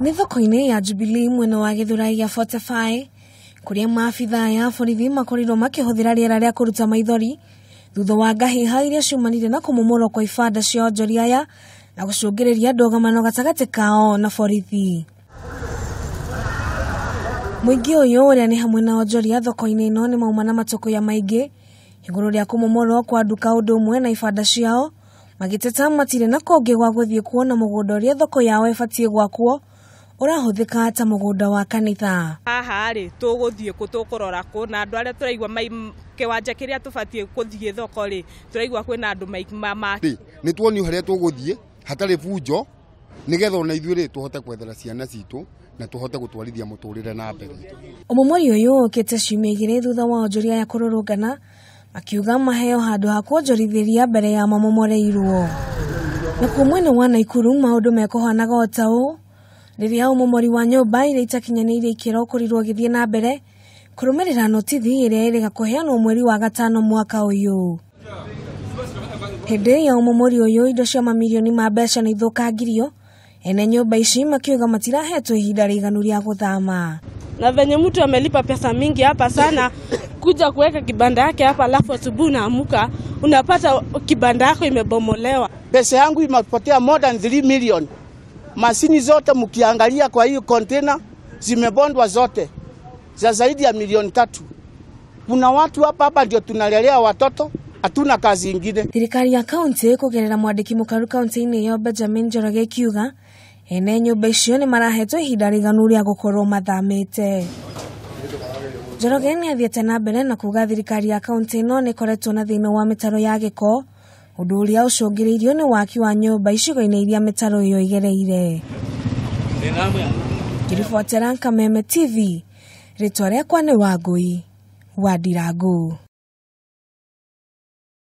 Nĩ thoko-inĩ ya Jubilee mwena wa Gĩthũrai ya Fortify kuria maabitha ya borithi makorirwo makĩhũthĩra rĩera rĩa kũruta maithori thutha wa ngahĩha iria ciumanire na kũmomorwo kwa ibanda cia onjoria aya na gũcũngĩrĩria ndũgamano gatagatĩ kao na borithi. Mũingĩ ũyũ ũrĩa nĩ hamwe na onjoria thoko-inĩ ĩno nĩ mauma na matũkũya maingĩ igũrũ rĩa kũmomorwo kwa nduka ũndũ ũmwe na ibanda ciao, magĩteta matirĩ na kũngĩ gwa gũthiĩ kuona mũgũnda ũrĩa thoko yao ĩbatiĩ gwakwo ũrahũthĩka ta mũgũnda wa kanitha. Haha rĩ tũgũthiĩ kũ tũkũrora kũ na andũ arĩa tũraigua kĩwanja kĩrĩa tũbatiĩ gũthiĩ thoko rĩ tũraigua kwĩna andũ nĩ tuonio harĩa tũgũthiĩ hatarĩ bunjo nĩgetha ona ithuĩ rĩ tũhote gwethera ciana citũ na tũhote gũtwarithia mũtũrĩre na mbere. Ũmomori ũyũ ũkĩte ciumia igĩrĩ thutha wa onjoria ya kũrũrũngana makiuga maheo handũ ha kuonjorithĩria mbere ya mamomoreirwo. Nakuo mwena wa Naikuru maũndũ mekũhanaga o ta ũũ rĩrĩa ũmomori wa nyũmba iria itakinyanĩirie ikĩro ũkorirwo ũgĩthiĩ na mbere kũrũmĩrĩra notithi ĩrĩa ĩrĩga kũheanwo mweri wa gatano mwaka ũyũ. Hĩndĩ ya ũmomori ũyũ indo cia mamirioni ma mbeca nĩ ithũkangirio, ene nyũmba ici makiuga matirahetwo ihinda rĩiganu rĩa gũthama. Na venye mtu amelipa pesa mingi hapa sana kuja kuweka kibanda yake hapa, alafu asubuhi unaamka unapata kibanda yako imebomolewa. Pesa yangu imepotea more than 3 million. Masini zote mkiangalia kwa hiyo container zimebondwa zote za zaidi ya 3 milioni. Kuna watu hapa ndio tunalelea watoto, hatuna kazi nyingine. Thirikari ya kaunti kugerera mwandiki mũkaru kaunti-inĩ yo Benjamin Njoroge kiuga ene nyũmba icio nĩ marahetwo ihinda rĩiganu rĩa gũkorwo mathamĩte. Njoroge nĩ athiĩte na mbere na kuuga thirikari ya kaunti ĩno nĩ ĩkoretwo na thĩna wa mĩtaro ya gĩko, ũndũ ũrĩa ũcũngĩrĩirio nĩ waki wa nyũmba icigo-inĩ iria mĩtaro ĩyo igereire. Ngĩribotera Kameme TV, rĩtwa rĩakwa nĩ Wangũi wa Ndirangũ.